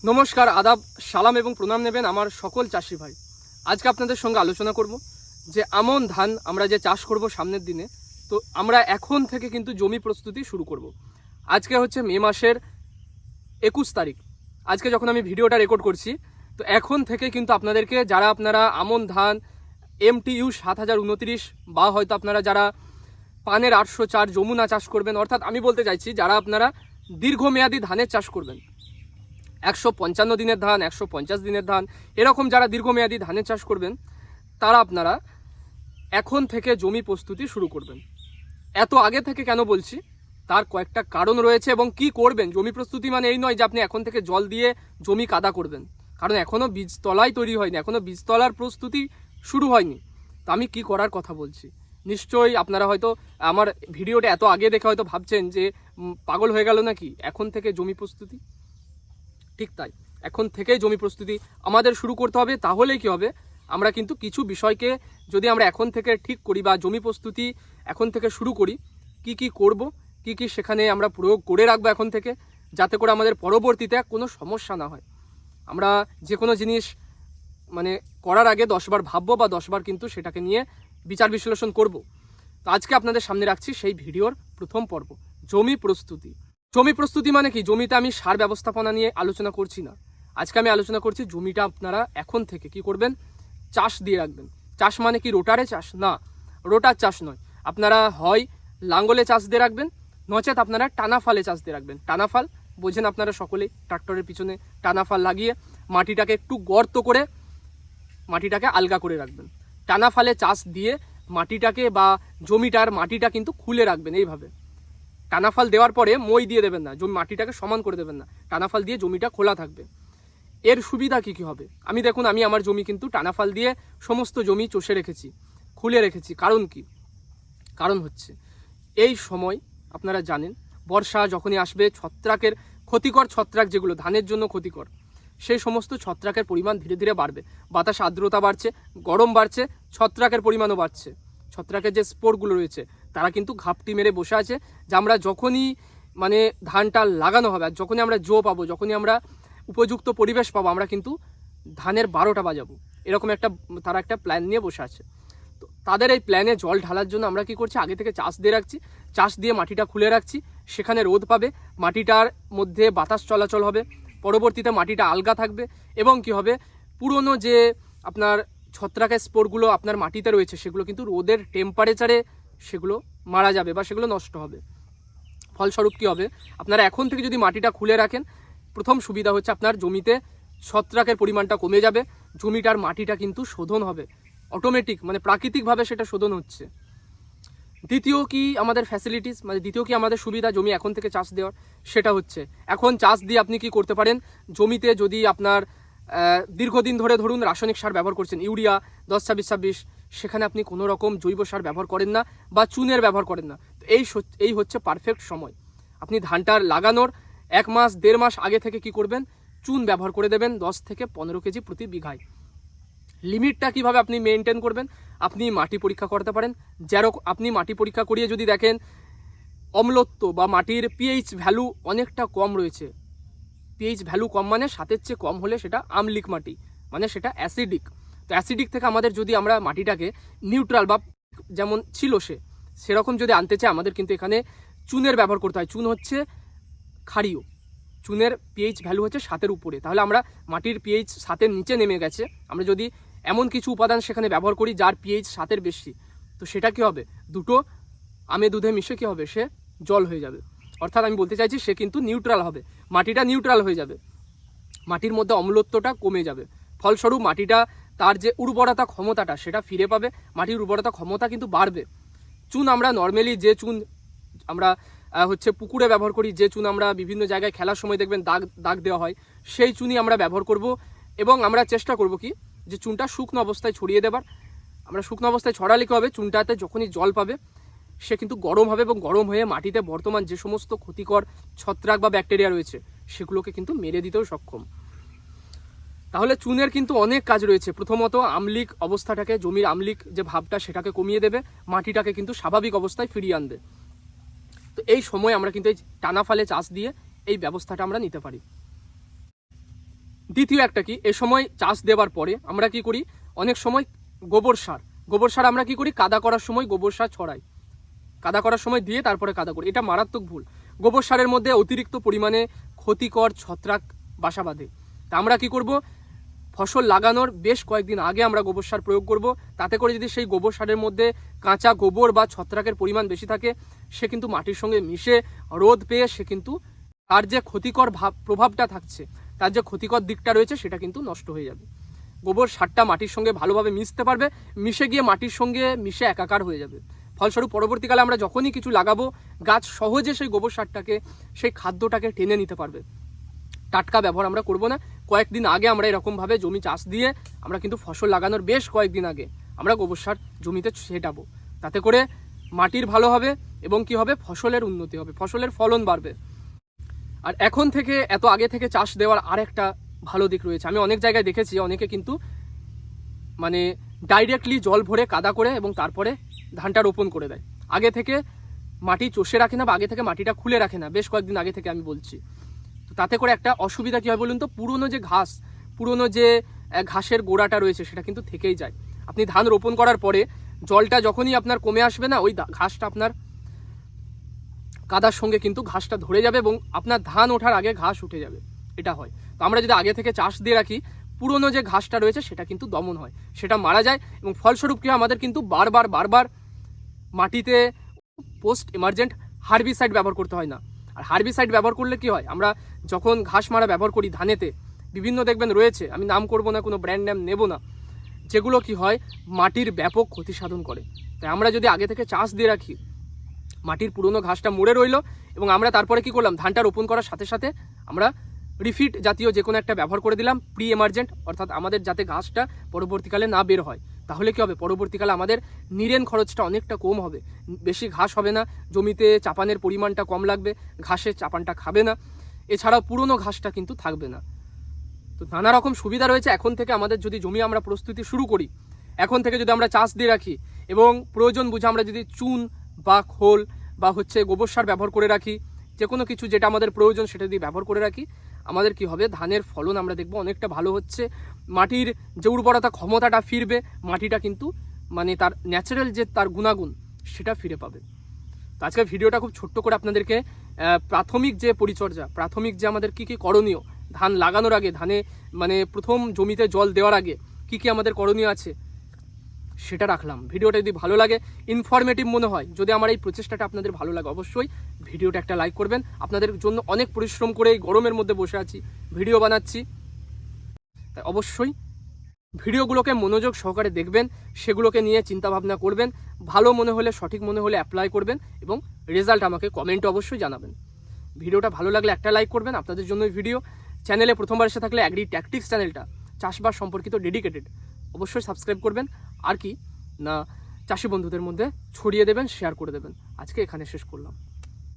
নমস্কার, আদাব, সালাম এবং প্রণাম নেবেন আমার সকল চাষি ভাই। আজকে আপনাদের সঙ্গে আলোচনা করব যে আমন ধান আমরা যে চাষ করব সামনের দিনে, তো আমরা এখন থেকে কিন্তু জমি প্রস্তুতি শুরু করব। আজকে হচ্ছে মে মাসের 21 তারিখ। আজকে যখন আমি ভিডিওটা রেকর্ড করছি, তো এখন থেকে কিন্তু আপনাদেরকে যারা আপনারা আমন ধান MTU 7029 বা হয়তো আপনারা যারা পানের 804 যমুনা চাষ করবেন, অর্থাৎ আমি বলতে চাইছি যারা আপনারা দীর্ঘমেয়াদী ধানের চাষ করবেন, 155 দিনের ধান, 150 দিনের ধান, এরকম যারা দীর্ঘমেয়াদী ধানের চাষ করবেন, তারা আপনারা এখন থেকে জমি প্রস্তুতি শুরু করবেন। এত আগে থেকে কেন বলছি, তার কয়েকটা কারণ রয়েছে। এবং কি করবেন, জমি প্রস্তুতি মানে এই নয় যে আপনি এখন থেকে জল দিয়ে জমি কাদা করবেন, কারণ এখনও বীজতলাই তৈরি হয়নি, এখনও বীজতলার প্রস্তুতি শুরু হয়নি। তো আমি কি করার কথা বলছি, নিশ্চয়ই আপনারা হয়তো আমার ভিডিওটা এত আগে দেখে হয়তো ভাবছেন যে পাগল হয়ে গেল নাকি, এখন থেকে জমি প্রস্তুতি। ঠিক তাই, এখন থেকেই জমি প্রস্তুতি আমাদের শুরু করতে হবে। তাহলেই কি হবে, আমরা কিন্তু কিছু বিষয়কে যদি আমরা এখন থেকে ঠিক করি বা জমি প্রস্তুতি এখন থেকে শুরু করি, কি কি করব, কি কি সেখানে আমরা প্রয়োগ করে রাখবো এখন থেকে, যাতে করে আমাদের পরবর্তীতে কোনো সমস্যা না হয়। আমরা যে কোনো জিনিস মানে করার আগে 10 বার ভাববো বা 10 বার কিন্তু সেটাকে নিয়ে বিচার বিশ্লেষণ করব। তো আজকে আপনাদের সামনে রাখছি সেই ভিডিওর প্রথম পর্ব, জমি প্রস্তুতি। জমি প্রস্তুতি মানে কি, জমিতে আমি সার ব্যবস্থাপনা নিয়ে আলোচনা করছি না। আজকে আমি আলোচনা করছি জমিটা আপনারা এখন থেকে কি করবেন, চাষ দিয়ে রাখবেন। চাষ মানে কি রোটারে চাষ না, রোটার চাষ নয়। আপনারা হয় লাঙ্গলে চাষ দিয়ে রাখবেন, নচেত আপনারা টানাফালে চাষ দিয়ে রাখবেন। টানাফাল বোঝেন আপনারা সকলেই, ট্রাক্টরের পিছনে টানাফাল লাগিয়ে মাটিটাকে একটু গর্ত করে মাটিটাকে আলগা করে রাখবেন। টানাফালে চাষ দিয়ে মাটিটাকে বা জমিটার মাটিটা কিন্তু খুলে রাখবেন। এইভাবে টানাফাল দেওয়ার পরে মই দিয়ে দেবেন না, জমি মাটিটাকে সমান করে দেবেন না, টানাফাল দিয়ে জমিটা খোলা থাকবে। এর সুবিধা কি কি হবে, আমি দেখুন আমি আমার জমি কিন্তু টানাফাল দিয়ে সমস্ত জমি চষে রেখেছি, খুলে রেখেছি। কারণ কি, কারণ হচ্ছে এই সময় আপনারা জানেন বর্ষা যখনই আসবে, ছত্রাকের ক্ষতিকর ছত্রাক যেগুলো ধানের জন্য ক্ষতিকর, সেই সমস্ত ছত্রাকের পরিমাণ ধীরে ধীরে বাড়বে। বাতাসে আর্দ্রতা বাড়ছে, গরম বাড়ছে, ছত্রাকের পরিমাণও বাড়ছে। ছত্রাকের যে স্পোরগুলো রয়েছে তারা কিন্তু ঘাপটি মেরে বসে আছে, যে আমরা যখনই মানে ধানটা লাগানো হবে আর যখনই আমরা জো পাবো, যখনই আমরা উপযুক্ত পরিবেশ পাবো, আমরা কিন্তু ধানের 12টা বাজাবো, এরকম তারা একটা প্ল্যান নিয়ে বসে আছে। তো তাদের এই প্ল্যানে জল ঢালার জন্য আমরা কি করছি, আগে থেকে চাষ দিয়ে রাখছি, চাষ দিয়ে মাটিটা খুলে রাখছি, সেখানে রোদ পাবে, মাটিটার মধ্যে বাতাস চলাচল হবে, পরবর্তীতে মাটিটা আলগা থাকবে। এবং কি হবে, পুরনো যে আপনার ছত্রাকের স্পোরগুলো আপনার মাটিতে রয়েছে সেগুলো কিন্তু রোদের টেম্পারেচারে সেগুলো মারা যাবে বা সেগুলো নষ্ট হবে। ফলস্বরূপ কি হবে, আপনারা এখন থেকে যদি মাটিটা খুলে রাখেন, প্রথম সুবিধা হচ্ছে আপনার জমিতে ছত্রাকের পরিমাণটা কমে যাবে, জমিটার মাটিটা কিন্তু শোধন হবে অটোমেটিক, মানে প্রাকৃতিকভাবে সেটা শোধন হচ্ছে। দ্বিতীয় কি আমাদের ফ্যাসিলিটিস, মানে দ্বিতীয় কি আমাদের সুবিধা জমি এখন থেকে চাষ দেওয়ার, সেটা হচ্ছে এখন চাষ দিয়ে আপনি কি করতে পারেন, জমিতে যদি আপনার দীর্ঘদিন ধরে ধরুন রাসায়নিক সার ব্যবহার করছেন, ইউরিয়া 10-26-26, সেখানে আপনি কোনো রকম জৈব সার ব্যবহার করেন না বা চুনের ব্যবহার করেন না, তো এই হচ্ছে পারফেক্ট সময়। আপনি ধানটা লাগানোর 1 মাস 1.5 মাস আগে থেকে কি করবেন, চুন ব্যবহার করে দেবেন 10 থেকে 15 কেজি প্রতি বিঘায়। লিমিটটা কিভাবে আপনি মেনটেন করবেন, আপনি মাটি পরীক্ষা করতে পারেন। যেরকম আপনি মাটি পরীক্ষা করিয়ে যদি দেখেন অম্লত্ব বা মাটির পিএইচ ভ্যালু অনেকটা কম রয়েছে, পিএইচ ভ্যালু কম মানে 7-এর চেয়ে কম হলে সেটা আমলিক মাটি, মানে সেটা অ্যাসিডিক। তো অ্যাসিডিক থেকে আমাদের যদি আমরা মাটিটাকে নিউট্রাল বা যেমন ছিল সেরকম যদি আনতে চাই, আমাদের কিন্তু এখানে চুনের ব্যবহার করতে হয়। চুন হচ্ছে ক্ষারীয়, চুনের পিএইচ ভ্যালু হচ্ছে 7-এর উপরে। তাহলে আমরা মাটির পিএইচ 7-এর নিচে নেমে গেছে, আমরা যদি এমন কিছু উপাদান সেখানে ব্যবহার করি যার পিএইচ 7-এর বেশি, তো সেটা কি হবে, দুটো আমে দুধে মিশে কি হবে, সে জল হয়ে যাবে। অর্থাৎ আমি বলতে চাইছি সে কিন্তু নিউট্রাল হবে, মাটিটা নিউট্রাল হয়ে যাবে, মাটির মধ্যে অম্লত্বটা কমে যাবে। ফলস্বরূপ মাটিটা তার যে উর্বরতা ক্ষমতাটা সেটা ফিরে পাবে, মাটির উর্বরতা ক্ষমতা কিন্তু বাড়বে। চুন আমরা নর্মালি যে চুন আমরা হচ্ছে পুকুরে ব্যবহার করি, যে চুন আমরা বিভিন্ন জায়গায় খেলার সময় দেখবেন দাগ দেওয়া হয়, সেই চুনই আমরা ব্যবহার করব। এবং আমরা চেষ্টা করব কি, যে চুনটা শুকনো অবস্থায় ছড়িয়ে দেবার। আমরা শুকনো অবস্থায় ছড়ালে কি হবে, চুনটাতে যখনই জল পাবে সে কিন্তু গরম হবে, এবং গরম হয়ে মাটিতে বর্তমান যে সমস্ত ক্ষতিকর ছত্রাক বা ব্যাকটেরিয়া রয়েছে সেগুলোকে কিন্তু মেরে দিতেও সক্ষম। তাহলে চুনের কিন্তু অনেক কাজ রয়েছে। প্রথমত আমলিক অবস্থাটাকে, জমির আমলিক যে ভাবটা সেটাকে কমিয়ে দেবে, মাটিটাকে কিন্তু স্বাভাবিক অবস্থায় ফিরিয়ে আনবে। তো এই সময় আমরা কিন্তু এই টানাফালে চাষ দিয়ে এই ব্যবস্থাটা আমরা নিতে পারি। দ্বিতীয় একটা কি, এ সময় চাষ দেওয়ার পরে আমরা কি করি, অনেক সময় গোবর সার আমরা কি করি, কাদা করার সময় গোবর সার ছড়াই, কাদা করার সময় দিয়ে তারপরে কাদা করি। এটা মারাত্মক ভুল। গোবর সারের মধ্যে অতিরিক্ত পরিমাণে ক্ষতিকর ছত্রাক বাসা বাঁধে। তা আমরা কি করব, ফসল লাগানোর বেশ কয়েকদিন আগে আমরা গোবর সার প্রয়োগ করব। তাতে করে যদি সেই গোবর সারের মধ্যে কাঁচা গোবর বা ছত্রাকের পরিমাণ বেশি থাকে, সে কিন্তু মাটির সঙ্গে মিশে রোদ পেয়ে সে কিন্তু তার যে ক্ষতিকর প্রভাবটা থাকছে, তার যে ক্ষতিকর দিকটা রয়েছে সেটা কিন্তু নষ্ট হয়ে যাবে। গোবর সারটা মাটির সঙ্গে ভালোভাবে মিশতে পারবে, মিশে গিয়ে মাটির সঙ্গে মিশে একাকার হয়ে যাবে। ফলস্বরূপ পরবর্তীকালে আমরা যখনই কিছু লাগাবো, গাছ সহজে সেই গোবর সারটাকে, সেই খাদ্যটাকে টেনে নিতে পারবে। টাটকা ব্যবহার আমরা করব না। কয়েকদিন আগে আমরা এরকমভাবে জমি চাষ দিয়ে আমরা কিন্তু ফসল লাগানোর বেশ কয়েকদিন আগে আমরা গোবর সার জমিতে ছেটাবো। তাতে করে মাটির ভালো হবে এবং কি হবে, ফসলের উন্নতি হবে, ফসলের ফলন বাড়বে। আর এখন থেকে, এত আগে থেকে চাষ দেওয়ার আর একটা ভালো দিক রয়েছে। আমি অনেক জায়গায় দেখেছি অনেকে কিন্তু মানে ডাইরেক্টলি জল ভরে কাদা করে এবং তারপরে ধানটা রোপণ করে দেয়। আগে থেকে মাটি চষে রাখে না বা আগে থেকে মাটিটা খুলে রাখে না, বেশ কয়েকদিন আগে থেকে আমি বলছি। তো তাতে করে একটা অসুবিধা কী হয় বলুন তো, পুরনো যে ঘাসের গোড়াটা রয়েছে সেটা কিন্তু থেকেই যায়। আপনি ধান রোপণ করার পরে জলটা যখনই আপনার কমে আসবে না, ওই ঘাসটা আপনার কাদার সঙ্গে কিন্তু ঘাসটা ধরে যাবে এবং আপনার ধান ওঠার আগে ঘাস উঠে যাবে। এটা হয়। তো আমরা যদি আগে থেকে চাষ দিয়ে রাখি, পুরনো যে ঘাসটা রয়েছে সেটা কিন্তু দমন হয়, সেটা মারা যায় এবং ফলস্বরূপ কি হয়, আমাদের কিন্তু বারবার মাটিতে পোস্ট এমার্জেন্ট হার্বিসাইড ব্যবহার করতে হয় না। আর হার্বিসাইড ব্যবহার করলে কি হয়, আমরা যখন ঘাস মারা ব্যবহার করি ধানেতে, বিভিন্ন দেখবেন রয়েছে, আমি নাম করব না, কোনো ব্র্যান্ড নাম নেব না, যেগুলো কি হয় মাটির ব্যাপক ক্ষতি সাধন করে। তাই আমরা যদি আগে থেকে চাষ দিয়ে রাখি, মাটির পুরনো ঘাসটা মরে রইল এবং আমরা তারপরে কি করলাম, ধানটা রোপণ করার সাথে সাথে আমরা রিফিট জাতীয় যে কোনো একটা ব্যবহার করে দিলাম, প্রি এমার্জেন্ট, অর্থাৎ আমাদের যাতে ঘাসটা পরবর্তীকালে না বের হয়। তাহলে কি হবে, পরবর্তীকালে আমাদের নিরেন খরচটা অনেকটা কম হবে, বেশি ঘাস হবে না, জমিতে চাপানের পরিমাণটা কম লাগবে, ঘাসের চাপানটা খাবে না, এছাড়াও পুরনো ঘাসটা কিন্তু থাকবে না। তো নানা রকম সুবিধা রয়েছে। এখন থেকে আমাদের যদি জমি আমরা প্রস্তুতি শুরু করি, এখন থেকে যদি আমরা চাষ দিয়ে রাখি এবং প্রয়োজন বুঝে আমরা যদি চুন বা খোল বা গোবর সার ব্যবহার করে রাখি, যে কোনো কিছু যেটা আমাদের প্রয়োজন সেটা দিয়ে ব্যবহার করে রাখি, আমাদের কি হবে, ধানের ফলন আমরা দেখব অনেকটা ভালো হচ্ছে, মাটির যে উর্বরতা ক্ষমতাটা ফিরবে, মাটিটা কিন্তু মানে তার ন্যাচারাল যে তার গুণাগুণ সেটা ফিরে পাবে। তো আজকের ভিডিওটা খুব ছোট্ট করে আপনাদেরকে প্রাথমিক যে পরিচর্যা, প্রাথমিক যে আমাদের কি করণীয়, ধান লাগানোর আগে, ধানে মানে প্রথম জমিতে জল দেওয়ার আগে কি আমাদের করণীয় আছে সেটা রাখলাম। ভিডিওটা যদি ভালো লাগে, ইনফরমেটিভ মনে হয়, যদি আমার এই প্রচেষ্টাটা আপনাদের ভালো লাগে, অবশ্যই ভিডিওটা একটা লাইক করবেন। আপনাদের জন্য অনেক পরিশ্রম করে এই গরমের মধ্যে বসে আছি, ভিডিও বানাচ্ছি, তাই অবশ্যই ভিডিওগুলোকে মনোযোগ সহকারে দেখবেন, সেগুলোকে নিয়ে চিন্তা ভাবনা করবেন, ভালো মনে হলে, সঠিক মনে হলে অ্যাপ্লাই করবেন এবং রেজাল্ট আমাকে কমেন্টে অবশ্যই জানাবেন। ভিডিওটা ভালো লাগলে একটা লাইক করবেন, আপনাদের জন্য ভিডিও। চ্যানেলে প্রথমবার এসে থাকলে অ্যাগ্রি ট্যাকটিক্স চ্যানেলটা চাষবাস সম্পর্কিত ডেডিকেটেড, অবশ্যই সাবস্ক্রাইব করবেন, আর কি না চাষি বন্ধুদের মধ্যে ছড়িয়ে দেবেন, শেয়ার করে দেবেন। আজকে এখানে শেষ করলাম।